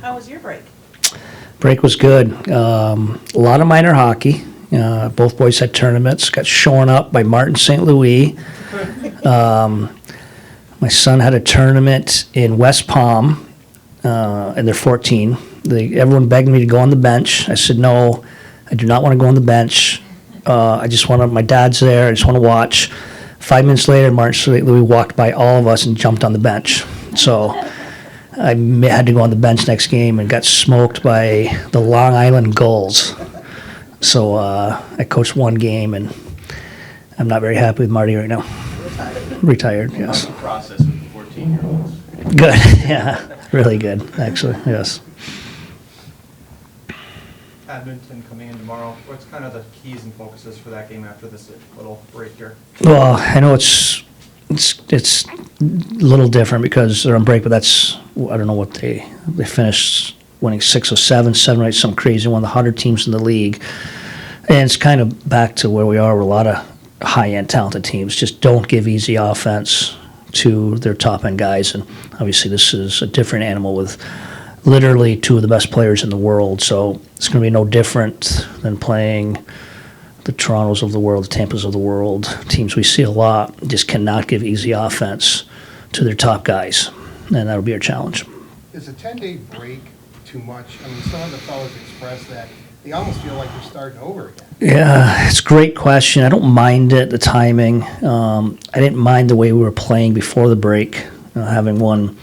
How was your break? Break was good. A lot of minor hockey. Both boys had tournaments. Got shorn up by Martin St. Louis. My son had a tournament in West Palm, and they're 14. Everyone begged me to go on the bench. I said, no, I do not want to go on the bench. I just want to, my dad's there. I just want to watch. 5 minutes later, Martin St. Louis walked by all of us and jumped on the bench. So I had to go on the bench next game and got smoked by the Long Island Gulls. So I coached one game, and I'm not very happy with Marty right now. Retired, yes. Process with the 14-year-olds. Good, yeah, really good, actually, yes. Edmonton coming in tomorrow. What's kind of the keys and focuses for that game after this little break here? Well, I know it's a little different because they're on break, but that's, I don't know what they finished winning 6 or 7, 7 or 8, some crazy one of the 100 teams in the league. And it's kind of back to where we are with a lot of high-end talented teams. Just don't give easy offense to their top-end guys. And obviously this is a different animal with literally 2 of the best players in the world. So it's going to be no different than playing the Torontos of the world, the Tampas of the world, teams we see a lot. Just cannot give easy offense to their top guys. And that'll be our challenge. Is a 10-day break too much? I mean, some of the fellows express that they almost feel like they're starting over again. Yeah, it's a great question. I don't mind it, the timing. I didn't mind the way we were playing before the break, having won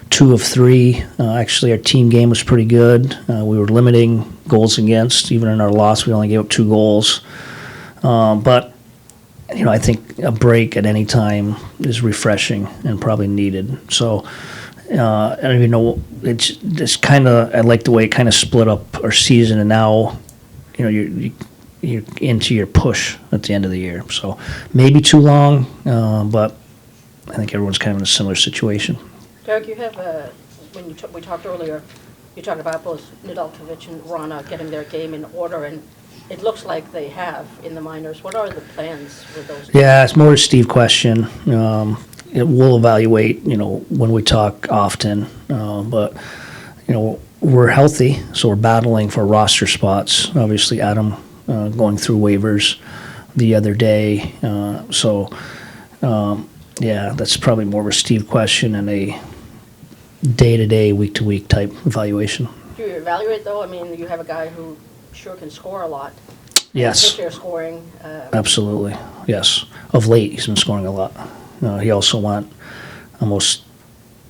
2 of 3. Actually, our team game was pretty good. We were limiting goals against. Even in our loss, we only gave up 2 goals. But, you know, I think a break at any time is refreshing and probably needed. So I don't even know. It's kind of, I like the way it kind of split up our season, and now, you know, you're into your push at the end of the year. So maybe too long, but I think everyone's kind of in a similar situation. Derek, you have, when we talked earlier, you talked about both Nedeljkovic and Rana getting their game in order, and it looks like they have in the minors. What are the plans with those? Yeah, it's more a Steve question. We'll evaluate, you know, when we talk often, but, you know, we're healthy, so we're battling for roster spots. Obviously, Adam going through waivers the other day. Yeah, that's probably more of a Steve question and a day-to-day, week-to-week type evaluation. Do you evaluate, though? I mean, you have a guy who sure can score a lot. Yes. Pitcher scoring. Absolutely, yes. Of late, he's been scoring a lot. He also went almost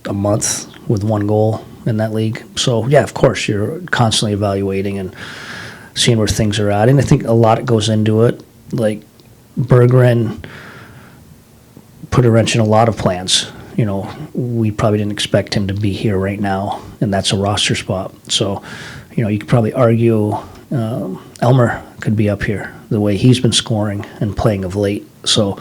a month with 1 goal in that league. So, yeah, of course, you're constantly evaluating and seeing where things are at. And I think a lot goes into it. Like, Berggren put a wrench in a lot of plans. You know, we probably didn't expect him to be here right now, and that's a roster spot. So, you know, you could probably argue Elmer could be up here the way he's been scoring and playing of late. So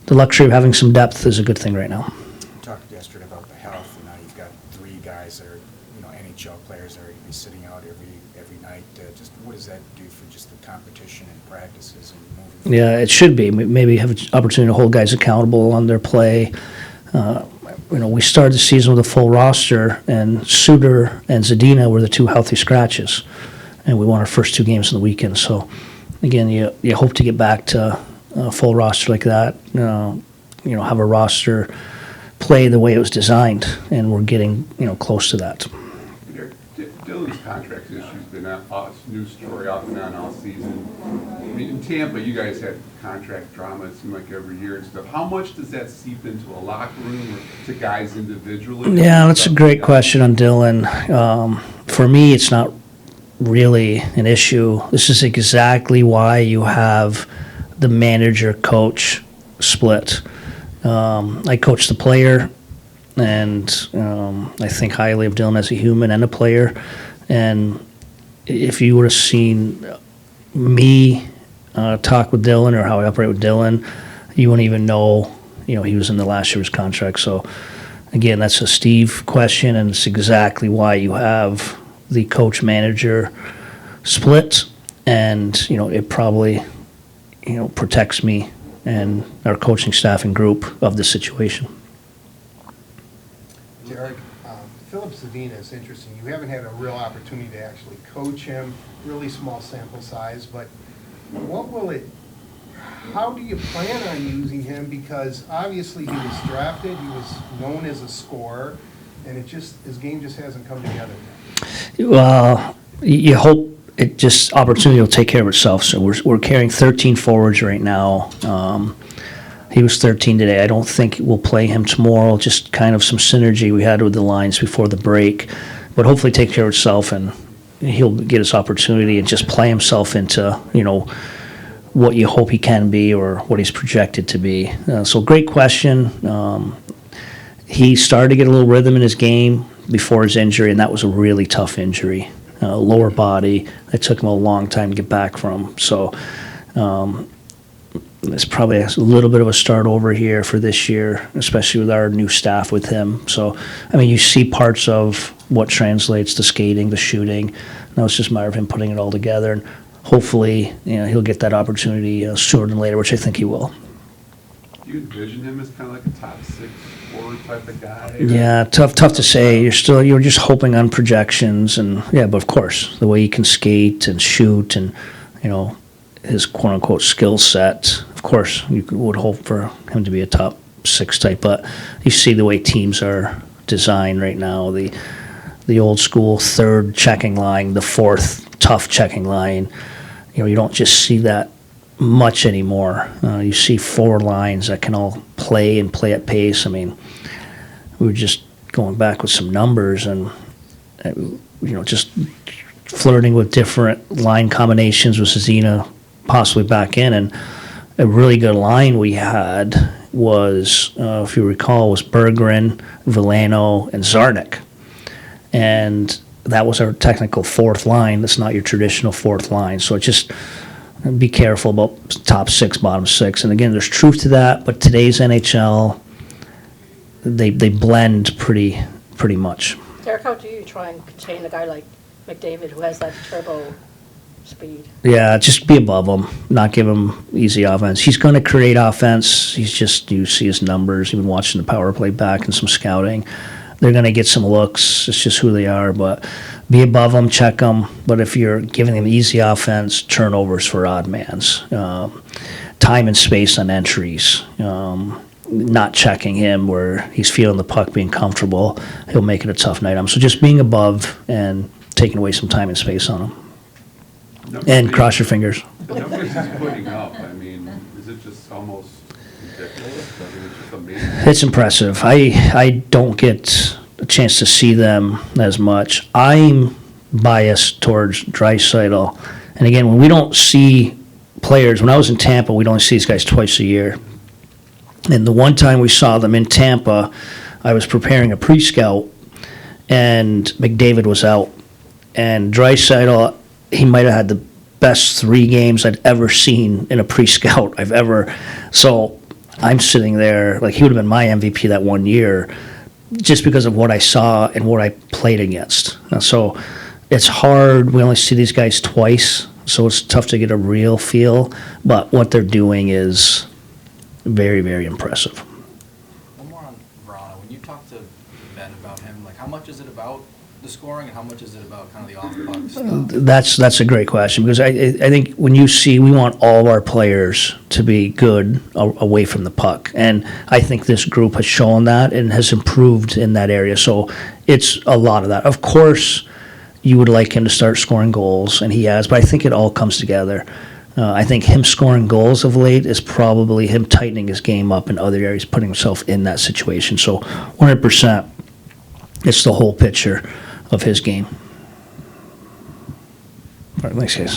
the luxury of having some depth is a good thing right now. You talked yesterday about the health, and now you've got 3 guys that are, you know, NHL players that are going to be sitting out every night. Just what does that do for just the competition and practices and moving? Yeah, it should be. Maybe have an opportunity to hold guys accountable on their play. You know, we started the season with a full roster, and Suter and Zadina were the 2 healthy scratches, and we won our first 2 games in the weekend. So, again, you hope to get back to a full roster like that. You know, have a roster play the way it was designed, and we're getting, you know, close to that. Dylan's contract issue's been a news story off and on all season. I mean, in Tampa, you guys had contract drama, it seemed like every year and stuff. How much does that seep into a locker room or to guys individually? Yeah, that's a great question on Dylan. For me, it's not really an issue. This is exactly why you have the manager-coach split. I coach the player, and I think highly of Dylan as a human and a player. And if you would have seen me talk with Dylan or how I operate with Dylan, you wouldn't even know, you know, he was in the last year's contract. So, again, that's a Steve question, and it's exactly why you have the coach-manager split. And, you know, it probably, you know, protects me and our coaching staff and group of the situation. Derek, Philip Zadina is interesting. You haven't had a real opportunity to actually coach him, really small sample size, but how do you plan on using him? Because obviously he was drafted, he was known as a scorer, and his game just hasn't come together yet. Well, you hope opportunity will take care of itself. So we're carrying 13 forwards right now. He was 13 today. I don't think we'll play him tomorrow. Just kind of some synergy we had with the lines before the break, but hopefully take care of itself and he'll get his opportunity and just play himself into what you hope he can be or what he's projected to be. So great question. He started to get a little rhythm in his game before his injury, and that was a really tough injury. Lower body. It took him a long time to get back from. So it's probably a little bit of a start over here for this year, especially with our new staff with him. So, I mean, you see parts of what translates to skating, to shooting. Now it's just a matter of him putting it all together. And hopefully, he'll get that opportunity sooner than later, which I think he will. Do you envision him as kind of like a top 6 forward type of guy? Yeah, tough to say. You're just hoping on projections, and but of course, the way he can skate and shoot, and his quote unquote skill set. Of course, you would hope for him to be a top 6 type, but you see the way teams are designed right now. The old school 3rd checking line, the 4th tough checking line. You don't just see that much anymore. You see 4 lines that can all play at pace. I mean, we were just going back with some numbers and just flirting with different line combinations with Zadina possibly back in, and a really good line we had was, if you recall, was Berggren, Villano, and Zarnik, and that was our technical 4th line. That's not your traditional 4th line. So just be careful about top 6, bottom 6. And again, there's truth to that, but today's NHL, they blend pretty much. Derek, how do you try and contain a guy like McDavid who has that turbo speed? Yeah, just be above him, not give him easy offense. He's going to create offense. You see his numbers, even watching the power play back and some scouting. They're going to get some looks. It's just who they are, but be above them, check them. But if you're giving them easy offense, turnovers for odd mans, time and space on entries, not checking him where he's feeling the puck, being comfortable, he'll make it a tough night. So just being above and taking away some time and space on him. And cross your fingers. The numbers he's putting up, I mean, is it just almost ridiculous? I mean, it's just amazing. It's impressive. I don't get a chance to see them as much. I'm biased towards Draisaitl. And again, when we don't see players, when I was in Tampa, we'd only see these guys twice a year. And the one time we saw them in Tampa, I was preparing a pre-scout, and McDavid was out. And Draisaitl, he might have had the best 3 games I'd ever seen in a pre-scout So I'm sitting there, like he would have been my MVP that one year just because of what I saw and what I played against. So it's hard. We only see these guys twice, so it's tough to get a real feel. But what they're doing is very, very impressive. One more on Verona. When you talk to Ben about him, like how much is it about the scoring and how much is it about kind of the off-puck stuff? That's a great question, because I think when you see, we want all of our players to be good away from the puck, and I think this group has shown that and has improved in that area. So it's a lot of that. Of course, you would like him to start scoring goals, and he has, but I think it all comes together. I think him scoring goals of late is probably him tightening his game up in other areas, putting himself in that situation. So 100%, it's the whole picture of his game. All right, thanks, guys.